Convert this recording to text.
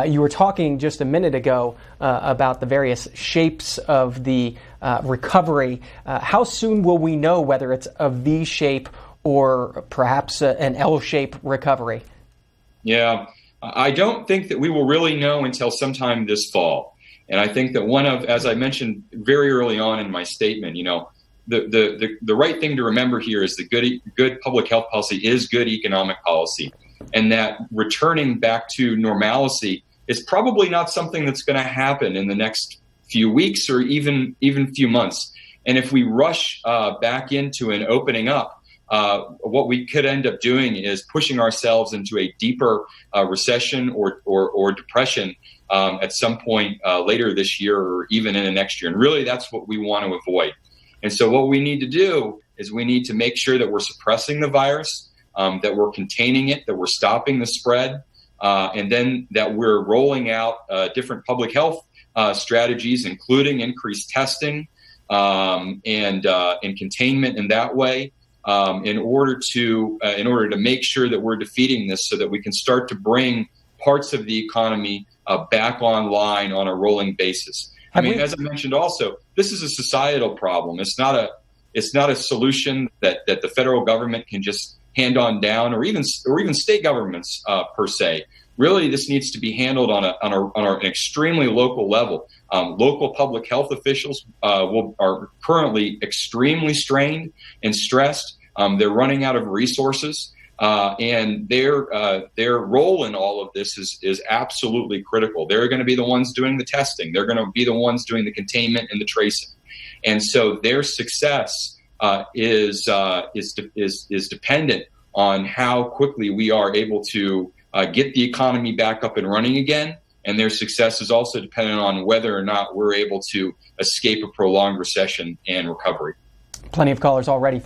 You were talking just a minute ago about the various shapes of the recovery. How soon will we know whether it's a V shape or perhaps an L shape recovery? Yeah, I don't think that we will really know until sometime this fall. And I think that as I mentioned very early on in my statement, the right thing to remember here is that good public health policy is good economic policy, and that returning back to normalcy is probably not something that's going to happen in the next few weeks or even few months. And if we rush back into an opening up, what we could end up doing is pushing ourselves into a deeper recession or depression at some point later this year or even in the next year. And really, that's what we want to avoid. And so what we need to do is we need to make sure that we're suppressing the virus, that we're containing it, that we're stopping the spread, and then that we're rolling out different public health strategies, including increased testing and containment in that way, in order to make sure that we're defeating this, so that we can start to bring parts of the economy back online on a rolling basis. As I mentioned, also, this is a societal problem. It's not a solution that the federal government can just hand on down, or even state governments per se. Really, this needs to be handled on an extremely local level. Local public health officials are currently extremely strained and stressed. They're running out of resources. And their role in all of this is absolutely critical. They're going to be the ones doing the testing. They're going to be the ones doing the containment and the tracing. And so their success is dependent on how quickly we are able to get the economy back up and running again. And their success is also dependent on whether or not we're able to escape a prolonged recession and recovery. Plenty of callers already.